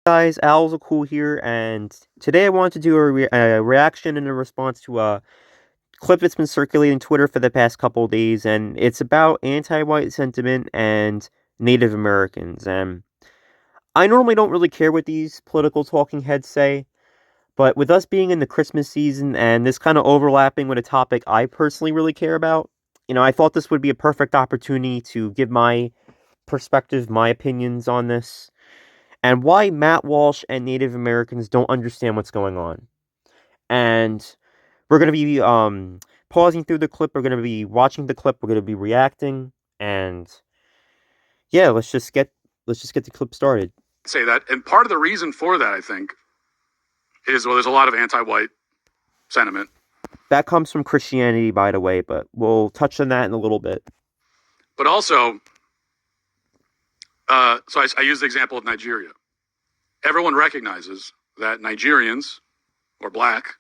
Guys, Owls are cool here, and today I wanted to do a reaction and a response to a clip that's been circulating Twitter for the past couple of days, and it's about anti-white sentiment and Native Americans. And I normally don't really care what these political talking heads say, but with us being in the Christmas season and this kind of overlapping with a topic I personally really care about, I thought this would be a perfect opportunity to give my perspective, my opinions on this and why Matt Walsh and Native Americans don't understand what's going on. And we're going to be pausing through the clip. We're going to be watching the clip. We're going to be reacting. And yeah, let's just get the clip started. Say that, and part of the reason for that, I think, is there's a lot of anti-white sentiment. That comes from Christianity, by the way, but we'll touch on that in a little bit. But also, I use the example of Nigeria. Everyone recognizes that Nigerians, or black,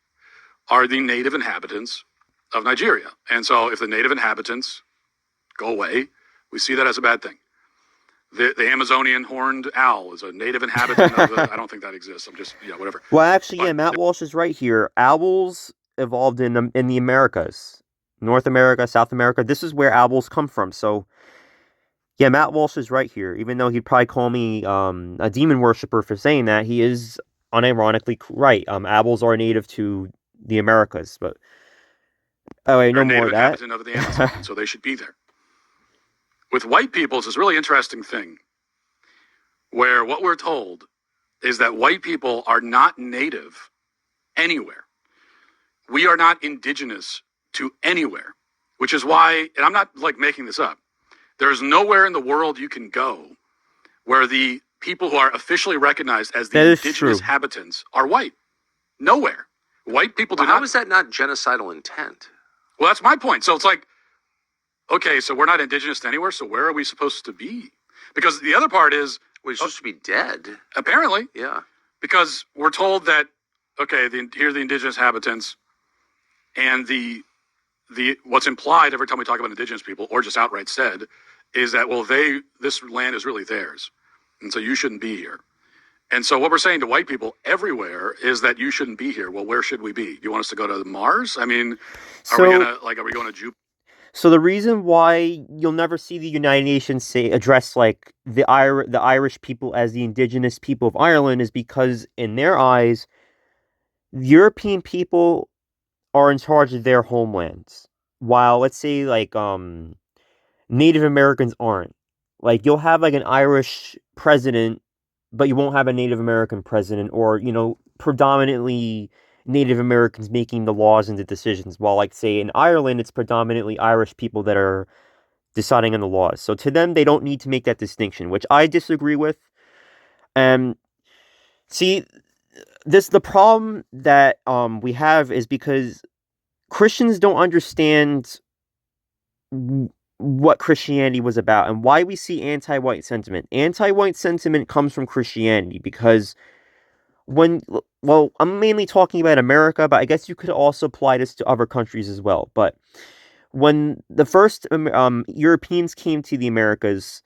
are the native inhabitants of Nigeria. And so if the native inhabitants go away, we see that as a bad thing. The Amazonian horned owl is a native inhabitant of the, I don't think that exists. I'm just, whatever. Well, actually, yeah, Matt Walsh is right here. Owls evolved in the Americas. North America, South America. This is where owls come from. So, yeah, Matt Walsh is right here. Even though he'd probably call me a demon worshiper for saying that, he is unironically right. Owls are native to the Americas, but oh wait, no more of that. Of the Amazon, so they should be there. With white people, it's this really interesting thing where what we're told is that white people are not native anywhere. We are not indigenous to anywhere, which is why, and I'm not making this up, there's nowhere in the world you can go where the people who are officially recognized as the indigenous inhabitants are white. Nowhere. White people do not. How is that not genocidal intent? Well, that's my point. So it's okay, so we're not indigenous to anywhere, so where are we supposed to be? Because the other part is... We're supposed to be dead. Apparently. Yeah. Because we're told that, okay, here are the indigenous inhabitants, and the what's implied every time we talk about indigenous people, or just outright said, is that, well, this land is really theirs, and so you shouldn't be here. And so what we're saying to white people everywhere is that you shouldn't be here. Well, where should we be? Do you want us to go to Mars? I mean, are we going to Jupiter? So the reason why you'll never see the United Nations address the Irish people as the indigenous people of Ireland is because in their eyes, European people are in charge of their homelands, while let's say Native Americans aren't. You'll have an Irish president, but you won't have a Native American president, or predominantly Native Americans making the laws and the decisions, while say in Ireland it's predominantly Irish people that are deciding on the laws. So to them, they don't need to make that distinction, which I disagree with. See, the problem that we have is because Christians don't understand what Christianity was about and why we see anti-white sentiment. Anti-white sentiment comes from Christianity because I'm mainly talking about America, but I guess you could also apply this to other countries as well. But when the first Europeans came to the Americas,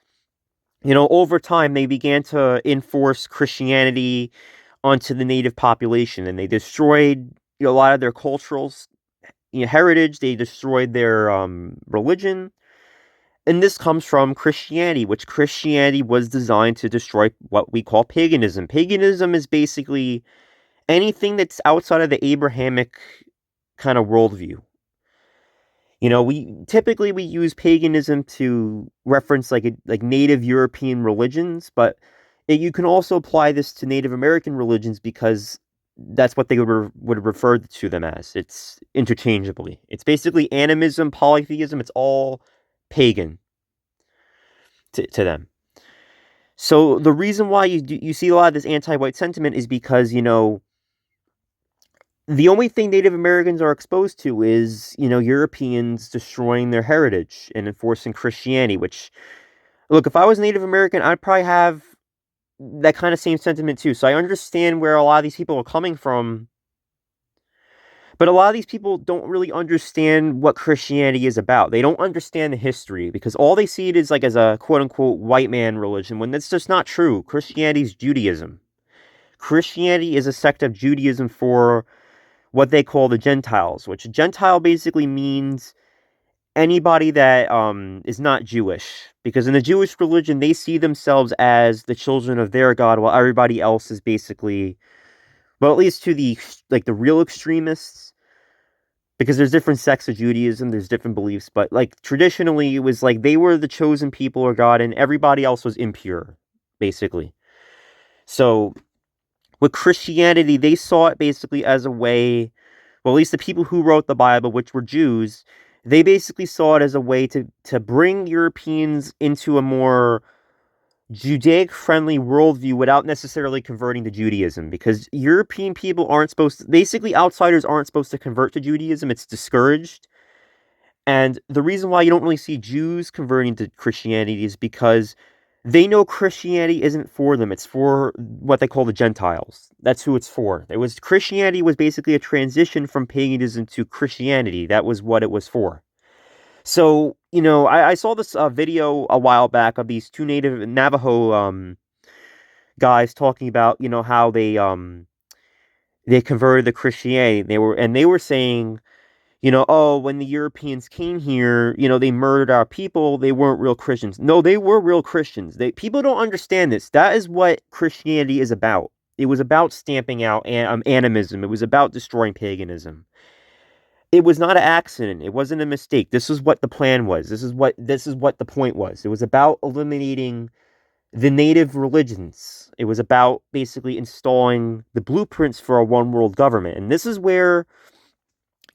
over time they began to enforce Christianity onto the native population, and they destroyed a lot of their cultural heritage. They destroyed their religion. And this comes from Christianity, which Christianity was designed to destroy what we call paganism. Paganism is basically anything that's outside of the Abrahamic kind of worldview. We typically use paganism to reference native European religions, but you can also apply this to Native American religions because that's what they would refer to them as. It's interchangeably. It's basically animism, polytheism. It's all pagan to them. So the reason why you see a lot of this anti-white sentiment is because, the only thing Native Americans are exposed to is, Europeans destroying their heritage and enforcing Christianity, which, look, if I was Native American, I'd probably have that kind of same sentiment too. So I understand where a lot of these people are coming from. But a lot of these people don't really understand what Christianity is about. They don't understand the history because all they see it is as a quote-unquote white man religion, when that's just not true. Christianity is Judaism. Christianity is a sect of Judaism for what they call the Gentiles, which Gentile basically means anybody that is not Jewish, because in the Jewish religion they see themselves as the children of their God, while everybody else is basically, well, at least to the like the real extremists, because there's different sects of Judaism, there's different beliefs, but like traditionally it was like they were the chosen people of God and everybody else was impure, basically. So with Christianity, they saw it basically as a way, well, at least the people who wrote the Bible, which were Jews, they basically saw it as a way to bring Europeans into a more Judaic-friendly worldview without necessarily converting to Judaism, because European people aren't supposed to, basically outsiders aren't supposed to convert to Judaism. It's discouraged. And the reason why you don't really see Jews converting to Christianity is because they know Christianity isn't for them. It's for what they call the Gentiles. That's who it's for. Christianity was basically a transition from paganism to Christianity. That was what it was for. So, I saw this video a while back of these two native Navajo guys talking about, how they converted to Christianity. They were saying, oh, when the Europeans came here, they murdered our people. They weren't real Christians. No, they were real Christians. People don't understand this. That is what Christianity is about. It was about stamping out animism. It was about destroying paganism. It was not an accident. It wasn't a mistake. This is what the plan was. This is what the point was. It was about eliminating the native religions. It was about basically installing the blueprints for a one world government. And this is where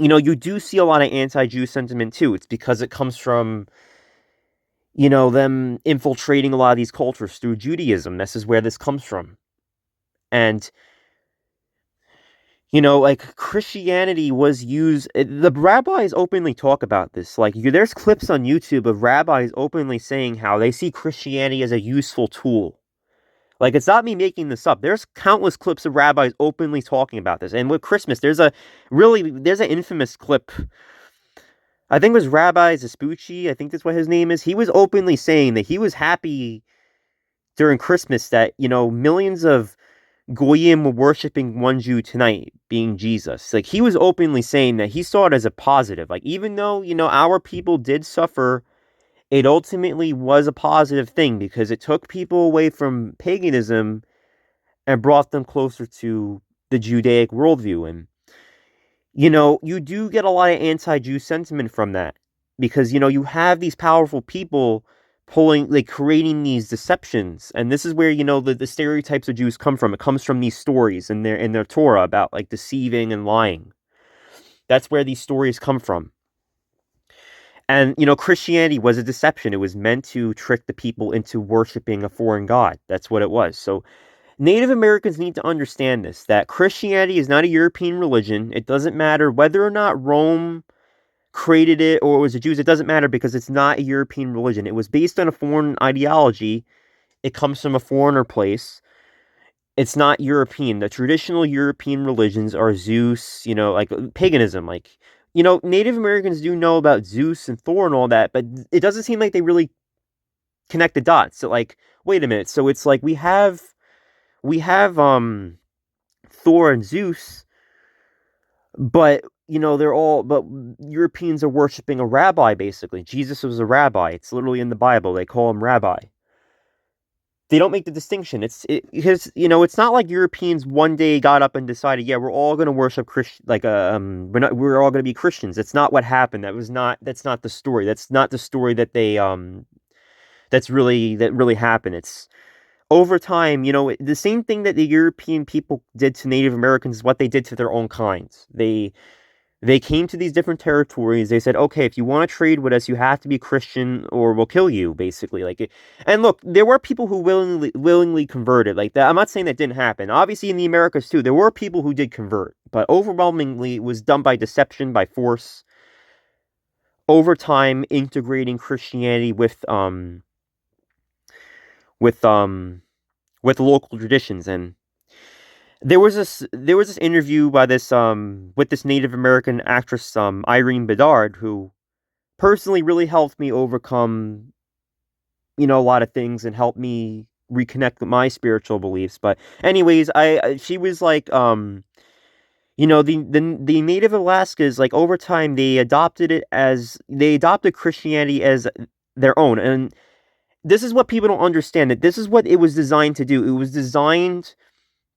you do see a lot of anti-Jew sentiment too. It's because it comes from, them infiltrating a lot of these cultures through Judaism. This is where this comes from. And, like Christianity was used, the rabbis openly talk about this. Like, there's clips on YouTube of rabbis openly saying how they see Christianity as a useful tool. Like, it's not me making this up. There's countless clips of rabbis openly talking about this. And with Christmas, there's an infamous clip. I think it was Rabbi Vespucci. I think that's what his name is. He was openly saying that he was happy during Christmas that, millions of Goyim were worshiping one Jew tonight, being Jesus. Like, he was openly saying that he saw it as a positive. Like, even though, our people did suffer, it ultimately was a positive thing because it took people away from paganism and brought them closer to the Judaic worldview. And you do get a lot of anti-Jew sentiment from that because, you have these powerful people creating these deceptions. And this is where, the stereotypes of Jews come from. It comes from these stories in their Torah about like deceiving and lying. That's where these stories come from. And, Christianity was a deception. It was meant to trick the people into worshiping a foreign god. That's what it was. So Native Americans need to understand this, that Christianity is not a European religion. It doesn't matter whether or not Rome created it or it was the Jews. It doesn't matter because it's not a European religion. It was based on a foreign ideology. It comes from a foreigner place. It's not European. The traditional European religions are Zeus, like paganism. Like, Native Americans do know about Zeus and Thor and all that, but it doesn't seem like they really connect the dots. So, like, wait a minute. So it's like we have Thor and Zeus, but but Europeans are worshiping a rabbi basically. Jesus was a rabbi. It's literally in the Bible. They call him rabbi. They don't make the distinction. Because it's not like Europeans one day got up and decided, yeah, we're all going to worship Christian, like we're all going to be Christians. That's not what happened. That's not the story. That's not the story that that really happened. It's over time, the same thing that the European people did to Native Americans is what they did to their own kinds. They came to these different territories. They said, okay, if you want to trade with us, you have to be Christian or we'll kill you, basically. And look, there were people who willingly converted like that. I'm not saying that didn't happen. Obviously, in the Americas too, there were people who did convert, but overwhelmingly it was done by deception, by force. Over time, integrating Christianity with local traditions. And there was this interview by this with this Native American actress Irene Bedard, who personally really helped me overcome a lot of things and helped me reconnect with my spiritual beliefs. But anyways, she was like, the native Alaskans, like over time, they adopted Christianity as their own, and this is what people don't understand. That this is what it was designed to do. It was designed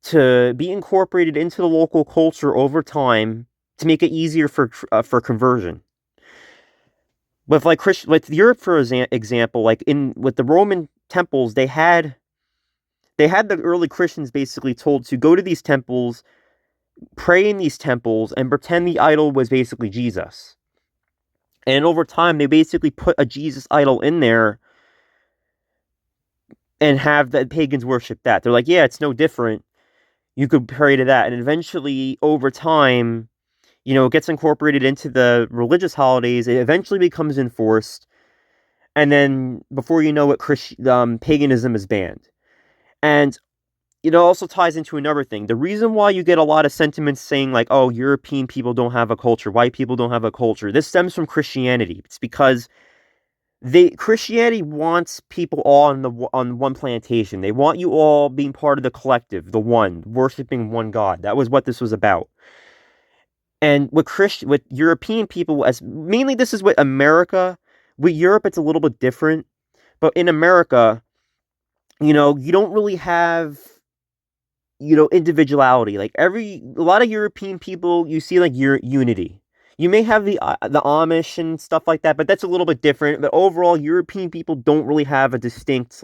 to be incorporated into the local culture over time to make it easier for conversion. With Europe, for example, like in with the Roman temples, they had the early Christians basically told to go to these temples, pray in these temples, and pretend the idol was basically Jesus. And over time, they basically put a Jesus idol in there and have the pagans worship that. They're like, yeah, it's no different. You could pray to that. And eventually, over time, it gets incorporated into the religious holidays. It eventually becomes enforced. And then, before you know it, paganism is banned. And it also ties into another thing. The reason why you get a lot of sentiments saying, like, oh, European people don't have a culture, white people don't have a culture, this stems from Christianity. It's because Christianity wants people all on one plantation. They want you all being part of the collective, the one, worshiping one God. That was what this was about. And with European people, as mainly this is with America. With Europe, it's a little bit different. But in America, you don't really have, individuality. Like a lot of European people, you see like unity. You may have the Amish and stuff like that, but that's a little bit different. But overall, European people don't really have a distinct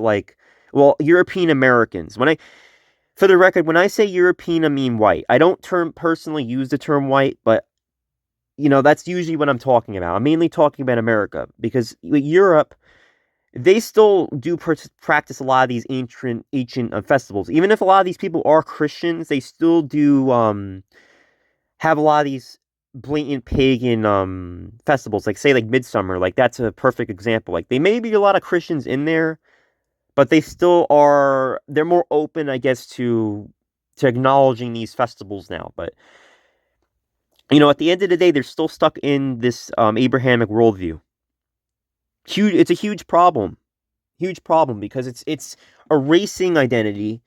European Americans. For the record, when I say European, I mean white. I don't personally use the term white, but that's usually what I'm talking about. I'm mainly talking about America because with Europe, they still do practice a lot of these ancient festivals. Even if a lot of these people are Christians, they still do have a lot of these blatant pagan festivals. Like say like Midsummer, like that's a perfect example. Like they may be a lot of Christians in there, but they're more open, I guess, to acknowledging these festivals now. But at the end of the day, they're still stuck in this Abrahamic worldview. It's a huge problem because it's erasing identity.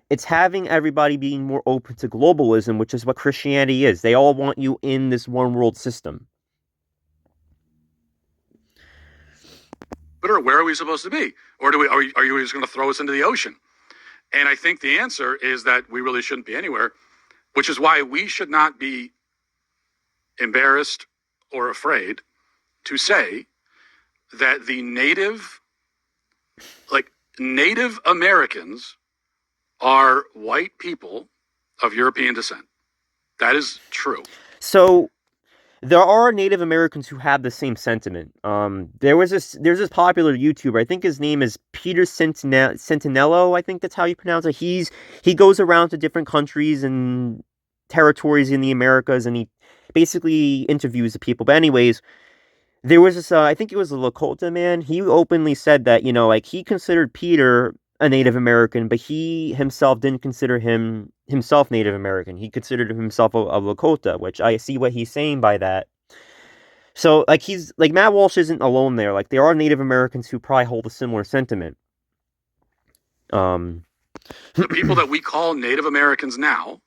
It's having everybody being more open to globalism, which is what Christianity is. They all want you in this one world system. But where are we supposed to be? Or are you just going to throw us into the ocean? And I think the answer is that we really shouldn't be anywhere, which is why we should not be embarrassed or afraid to say that the Native Americans are white people of European descent. That is true. So there are Native Americans who have the same sentiment. There's this popular YouTuber. I think his name is Peter Centinello. I think that's how you pronounce it. He goes around to different countries and territories in the Americas, and he basically interviews the people. But anyways, there was this. I think it was a Lakota man. He openly said that like he considered Peter a Native American, but he himself didn't consider himself Native American. He considered himself a Lakota, which I see what he's saying by that. So like he's like Matt Walsh isn't alone there. Like there are Native Americans who probably hold a similar sentiment. The people that we call Native Americans now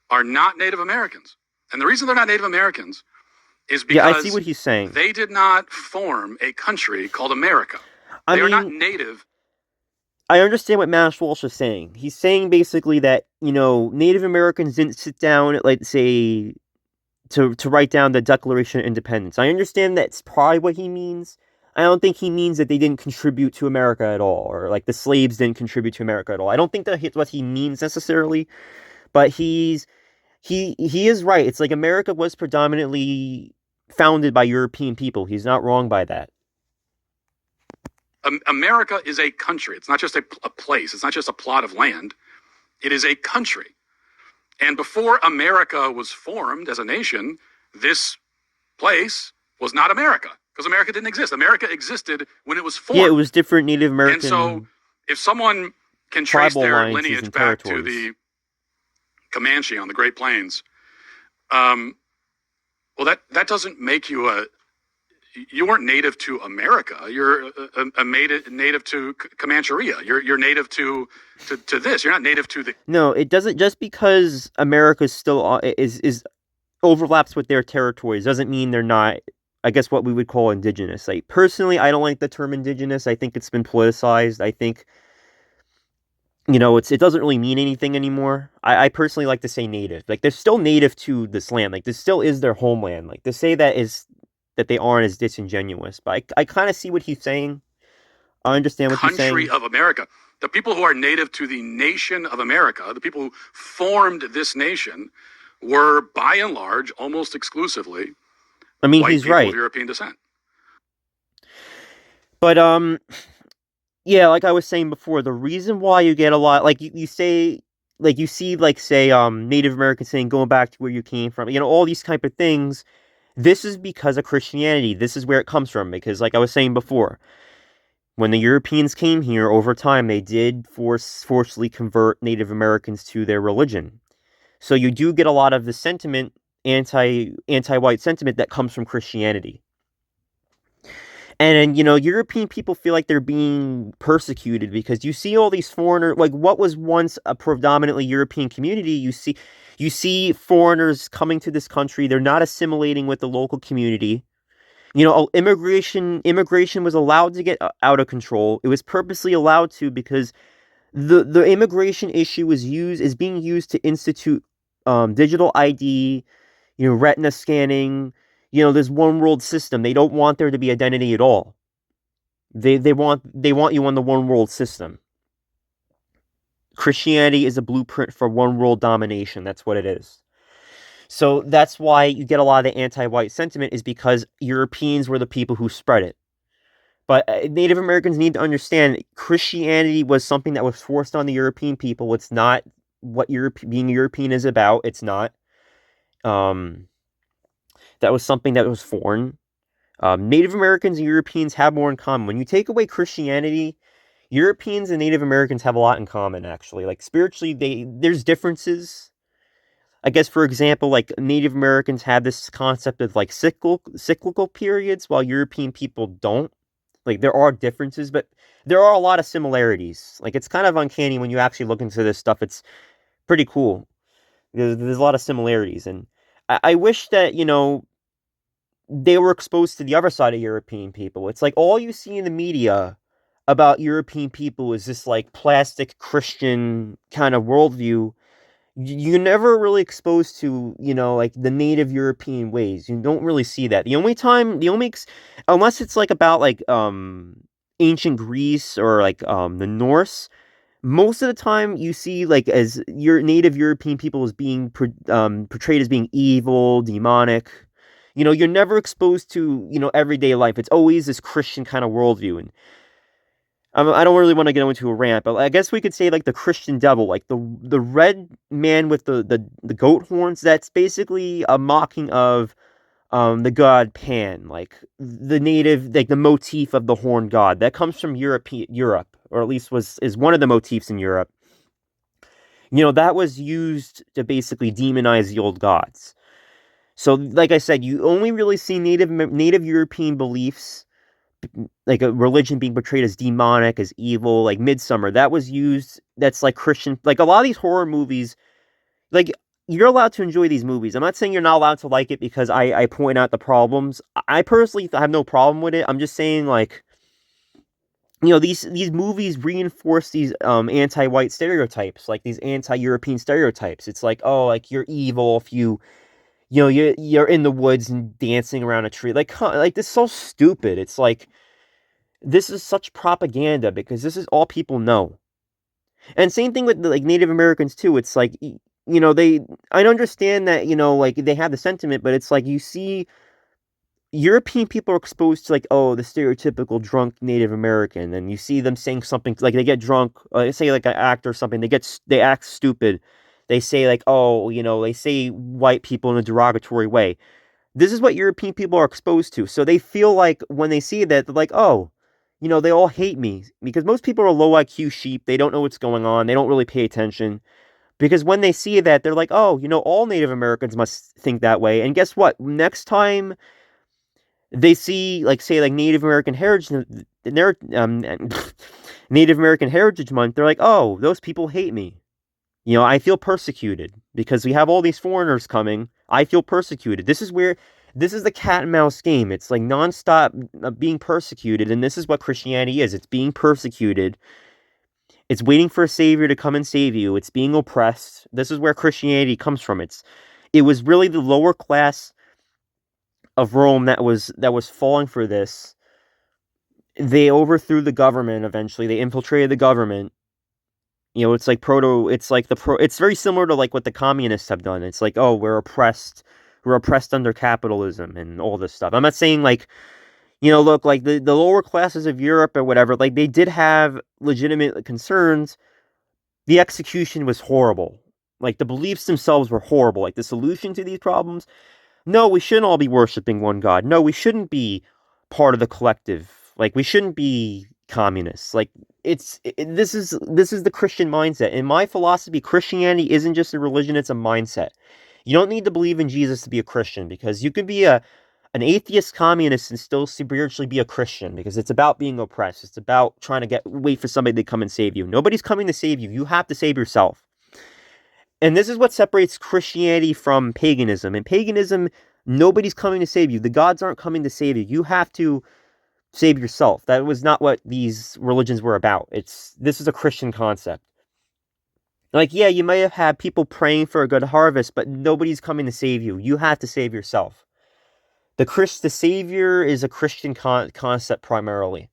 are not Native Americans. And the reason they're not Native Americans is because I see what he's saying. They did not form a country called America. They are not native. I understand what Matt Walsh is saying. He's saying basically that, Native Americans didn't sit down, like, say, to write down the Declaration of Independence. I understand that's probably what he means. I don't think he means that they didn't contribute to America at all, or, like, the slaves didn't contribute to America at all. I don't think that's what he means necessarily, but he is right. It's like America was predominantly founded by European people. He's not wrong by that. America is a country. It's not just a place. It's not just a plot of land. It is a country. And before America was formed as a nation, this place was not America because America didn't exist. America existed when it was formed. Yeah, it was different Native American. And so if someone can trace their lineage back to the Comanche on the Great Plains, well, that doesn't make you you weren't native to America. You're native to Comancheria. You're native to this. You're not native to the No, it doesn't. Just because America still is overlaps with their territories doesn't mean they're not. I guess what we would call indigenous. Like personally, I don't like the term indigenous. I think it's been politicized. I think it doesn't really mean anything anymore. I personally like to say native. Like they're still native to this land. Like this still is their homeland. Like to say that they aren't is disingenuous. But I kind of see what he's saying. I understand what he's country saying. of America. The people who are native to the nation of America, the people who formed this nation, were by and large, almost exclusively, I mean, white he's people of right. European descent. But yeah, like I was saying before, the reason why you get a lot, like you say, like you see, like say, Native Americans saying going back to where you came from, all these type of things. This is because of Christianity. This is where it comes from. Because, like I was saying before, when the Europeans came here over time, they did forcefully convert Native Americans to their religion. So you do get a lot of the sentiment, anti-white sentiment that comes from Christianity. And European people feel like they're being persecuted because you see all these foreigners, like what was once a predominantly European community, you see foreigners coming to this country, they're not assimilating with the local community. Immigration was allowed to get out of control. It was purposely allowed to because the immigration issue is being used to institute digital ID, retina scanning. This one world system. They don't want there to be identity at all. They want you on the one world system. Christianity is a blueprint for one world domination. That's what it is. So that's why you get a lot of the anti-white sentiment is because Europeans were the people who spread it. But Native Americans need to understand Christianity was something that was forced on the European people. It's not what being European is about. It's not. Um, that was something that was foreign. Native Americans and Europeans have more in common. When you take away Christianity, Europeans and Native Americans have a lot in common, actually. Like spiritually, there's differences. I guess, for example, like Native Americans have this concept of like cyclical periods, while European people don't. Like there are differences, but there are a lot of similarities. Like it's kind of uncanny when you actually look into this stuff. It's pretty cool. There's a lot of similarities, and I wish that they were exposed to the other side of European people. It's like all you see in the media about European people is this like plastic Christian kind of worldview. You're never really exposed to, like the native European ways. You don't really see that. Unless it's like about like ancient Greece or like the Norse, most of the time you see like as your native European people as being portrayed as being evil, demonic. You're never exposed to, everyday life. It's always this Christian kind of worldview. And I don't really want to get into a rant, but I guess we could say like the Christian devil, like the red man with the goat horns. That's basically a mocking of the god Pan, like the native, like the motif of the horned god that comes from Europe, or at least is one of the motifs in Europe. That was used to basically demonize the old gods. So, like I said, you only really see native European beliefs, like a religion being portrayed as demonic, as evil, like Midsummer. That was used. That's like Christian. Like a lot of these horror movies, like you're allowed to enjoy these movies. I'm not saying you're not allowed to like it because I point out the problems. I personally have no problem with it. I'm just saying like these movies reinforce these anti-white stereotypes, like these anti-European stereotypes. It's like, oh, like you're evil if you're in the woods and dancing around a tree. Like this is so stupid. It's like this is such propaganda because this is all people know. And same thing with like Native Americans too. It's like I understand that like they have the sentiment, but it's like you see European people are exposed to like, oh, the stereotypical drunk Native American, and you see them saying something like they get drunk, say like an act or something, they act stupid. They say like, oh, they say white people in a derogatory way. This is what European people are exposed to. So they feel like when they see that, they're like, oh, they all hate me because most people are low IQ sheep. They don't know what's going on. They don't really pay attention. Because when they see that, they're like, oh, all Native Americans must think that way. And guess what? Next time They see, like, say, like Native American Heritage, Native American Heritage Month. They're like, oh, those people hate me. I feel persecuted because we have all these foreigners coming. I feel persecuted. This is the cat and mouse game. It's like nonstop being persecuted, and this is what Christianity is. It's being persecuted. It's waiting for a savior to come and save you. It's being oppressed. This is where Christianity comes from. It was really the lower class of Rome that was falling for this. They overthrew the government eventually. They infiltrated the government. It's like it's very similar to like what the communists have done. It's like, oh, we're oppressed under capitalism and all this stuff. I'm not saying like, look, like the lower classes of Europe or whatever, like they did have legitimate concerns. The execution was horrible. Like the beliefs themselves were horrible. Like the solution to these problems, no, we shouldn't all be worshiping one God. No, we shouldn't be part of the collective. Like we shouldn't be communists. Like this is the Christian mindset. In my philosophy, Christianity isn't just a religion, it's a mindset. You don't need to believe in Jesus to be a Christian, because you could be an atheist communist and still spiritually be a Christian, because it's about being oppressed. It's about trying to wait for somebody to come and save you. Nobody's coming to save you. You have to save yourself. And this is what separates Christianity from paganism. In paganism, nobody's coming to save you. The gods aren't coming to save you. You have to save yourself. That was not what these religions were about. This is a Christian concept. Like, yeah, you may have had people praying for a good harvest, but nobody's coming to save you. You have to save yourself. The savior is a Christian concept primarily.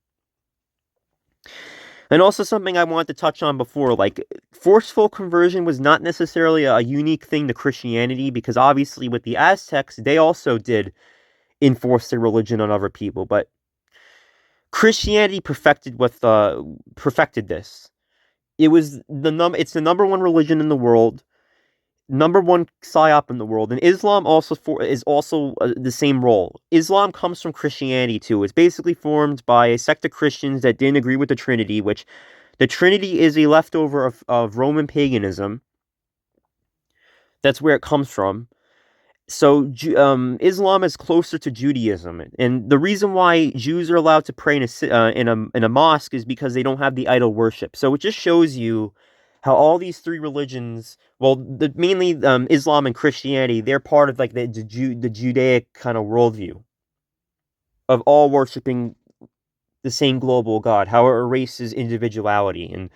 And also something I wanted to touch on before, like forceful conversion was not necessarily a unique thing to Christianity, because obviously with the Aztecs, they also did enforce their religion on other people, but Christianity perfected this. It's the number one religion in the world, number one psyop in the world, and Islam is also the same role. Islam comes from Christianity too. It's basically formed by a sect of Christians that didn't agree with the Trinity, which the Trinity is a leftover of Roman paganism. That's where it comes from. So Islam is closer to Judaism, and the reason why Jews are allowed to pray in a mosque is because they don't have the idol worship. So it just shows you how all these three religions, well, mainly Islam and Christianity, they're part of like the Judaic kind of worldview of all worshiping the same global God, how it erases individuality. And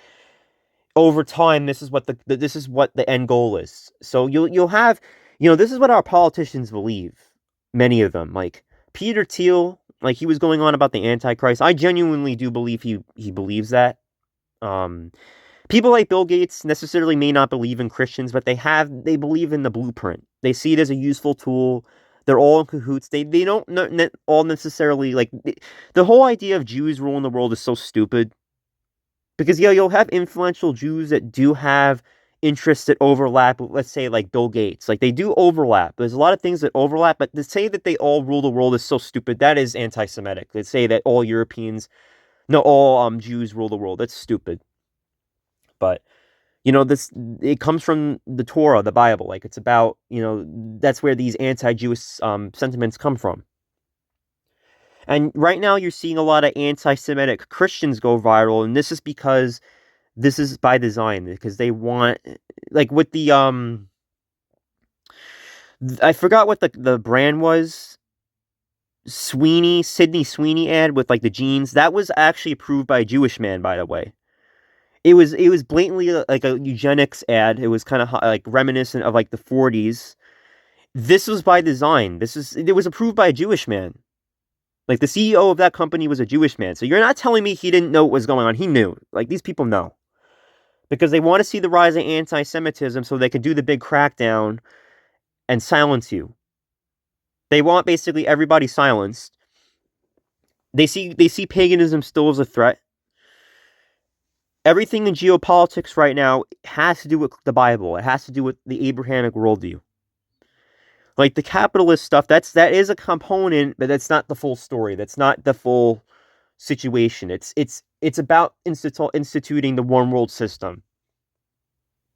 over time, this is what the end goal is. So you'll have, this is what our politicians believe. Many of them, like Peter Thiel, like he was going on about the Antichrist. I genuinely do believe he believes that. Um, People like Bill Gates necessarily may not believe in Christians, but they believe in the blueprint. They see it as a useful tool. They're all in cahoots. They don't all necessarily like the whole idea of Jews ruling the world is so stupid. Because you'll have influential Jews that do have interests that overlap with, let's say, like Bill Gates. Like they do overlap. There's a lot of things that overlap, but to say that they all rule the world is so stupid. That is anti-Semitic. They say that all Jews rule the world. That's stupid. But it comes from the Torah, the Bible. Like it's about, that's where these anti-Jewish sentiments come from. And right now you're seeing a lot of anti-Semitic Christians go viral, and this is because this is by design, because they want, like with the I forgot what the brand was. Sydney Sweeney ad with like the jeans. That was actually approved by a Jewish man, by the way. It was blatantly like a eugenics ad. It was kind of like reminiscent of like the 40s. This was by design. It was approved by a Jewish man. Like the CEO of that company was a Jewish man. So you're not telling me he didn't know what was going on. He knew. Like these people know. Because they want to see the rise of anti-Semitism so they can do the big crackdown and silence you. They want basically everybody silenced. They see paganism still as a threat. Everything in geopolitics right now has to do with the Bible. It has to do with the Abrahamic worldview. Like the capitalist stuff, that is a component, but that's not the full story. That's not the full situation. It's about instituting the one world system.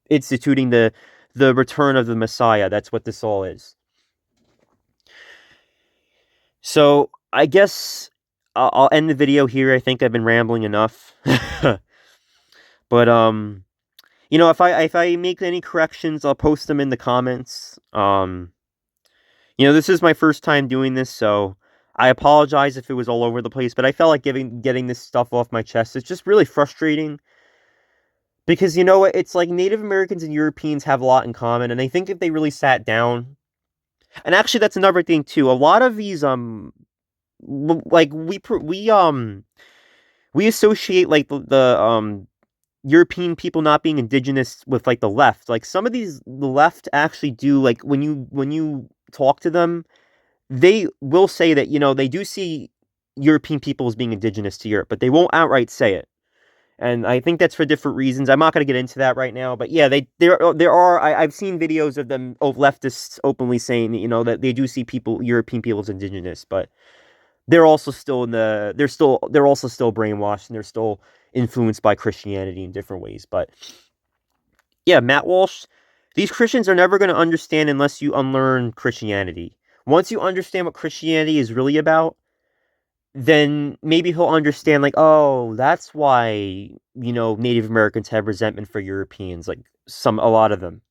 Instituting the return of the Messiah. That's what this all is. So I guess I'll end the video here. I think I've been rambling enough. But if I make any corrections, I'll post them in the comments. This is my first time doing this, so I apologize if it was all over the place, but I felt like getting this stuff off my chest. It's just really frustrating because it's like Native Americans and Europeans have a lot in common, and I think if they really sat down, and actually that's another thing too. A lot of these like we associate like the European people not being indigenous with like the left. Like some of the left actually do, like when you talk to them, they will say that they do see European people as being indigenous to Europe, but they won't outright say it. And I think that's for different reasons. I'm not going to get into that right now, but yeah, I've seen videos of them, of leftists openly saying that they do see European people as indigenous, but they're also still they're also still brainwashed, and they're still influenced by Christianity in different ways. But yeah, Matt Walsh, these Christians are never going to understand unless you unlearn Christianity. Once you understand what Christianity is really about, then maybe he'll understand, like, oh, that's why, Native Americans have resentment for Europeans, like a lot of them.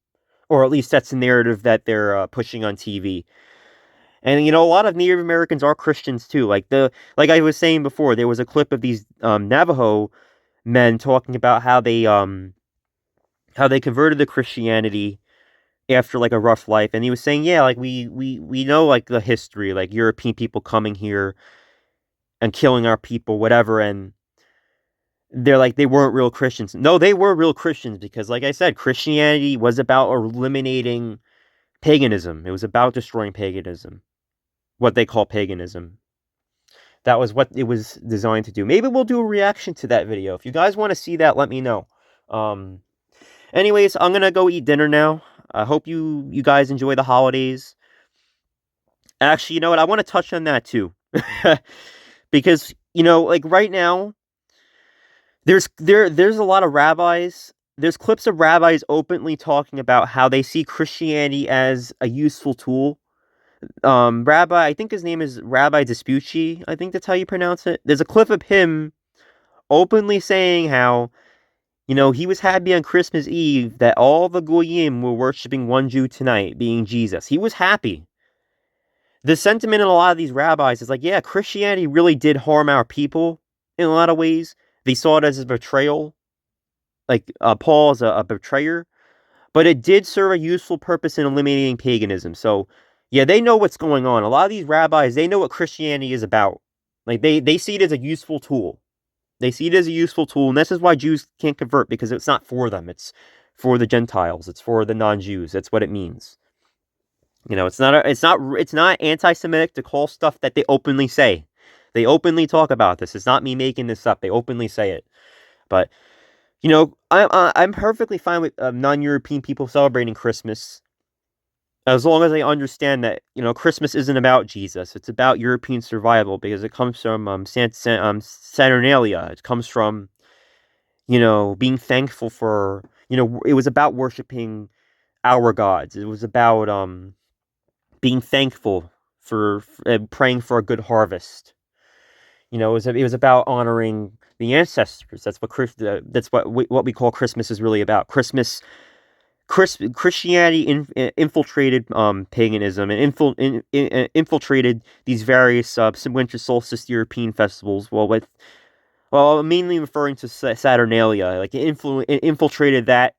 Or at least that's the narrative that they're pushing on TV. And a lot of Native Americans are Christians too. Like I was saying before, there was a clip of these Navajo men talking about how they converted to Christianity after like a rough life, and he was saying, yeah, like we know like the history, like European people coming here and killing our people, whatever, and they're like they weren't real Christians. No, they were real Christians because, like I said, Christianity was about eliminating paganism. It was about destroying paganism, what they call paganism. That was what it was designed to do. Maybe we'll do a reaction to that video. If you guys want to see that, let me know. Um, Anyways, I'm gonna go eat dinner now. I hope you guys enjoy the holidays. Actually, you know what? I want to touch on that too. Because, like right now, there's a lot of rabbis. There's clips of rabbis openly talking about how they see Christianity as a useful tool. I think his name is Rabbi Dispucci. I think that's how you pronounce it. There's a clip of him openly saying how, he was happy on Christmas Eve that all the Goyim were worshiping one Jew tonight, being Jesus. He was happy. The sentiment in a lot of these rabbis is like, yeah, Christianity really did harm our people in a lot of ways. They saw it as a betrayal, like Paul is a betrayer, but it did serve a useful purpose in eliminating paganism. So, yeah, they know what's going on. A lot of these rabbis, they know what Christianity is about. Like they see it as a useful tool. They see it as a useful tool, and this is why Jews can't convert, because it's not for them. It's for the Gentiles. It's for the non-Jews. That's what it means. It's not anti-Semitic to call stuff that they openly say. They openly talk about this. It's not me making this up. They openly say it. But I'm perfectly fine with non-European people celebrating Christmas, as long as they understand that Christmas isn't about Jesus. It's about European survival, because it comes from Saturnalia. It comes from being thankful for it was about worshiping our gods. It was about being thankful for praying for a good harvest. It was about honoring the ancestors. That's what we call Christmas is really about. Christianity infiltrated paganism, and infiltrated these various winter solstice European festivals. Well, I'm mainly referring to Saturnalia. Like it infiltrated that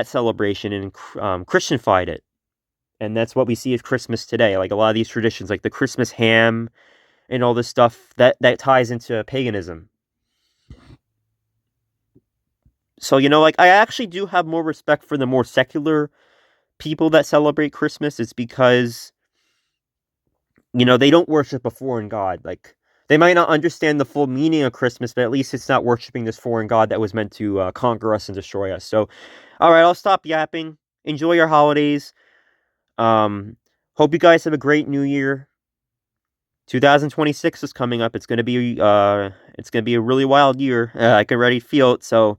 celebration and Christianified it. And that's what we see as Christmas today. Like a lot of these traditions, like the Christmas ham and all this stuff, that ties into paganism. So, like I actually do have more respect for the more secular people that celebrate Christmas. It's because, they don't worship a foreign god. Like, they might not understand the full meaning of Christmas, but at least it's not worshiping this foreign god that was meant to conquer us and destroy us. So, all right, I'll stop yapping. Enjoy your holidays. Hope you guys have a great new year. 2026 is coming up. It's gonna be a really wild year. I can already feel it. So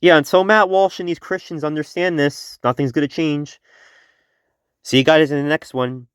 yeah, until Matt Walsh and these Christians understand this, nothing's gonna change. See you guys in the next one.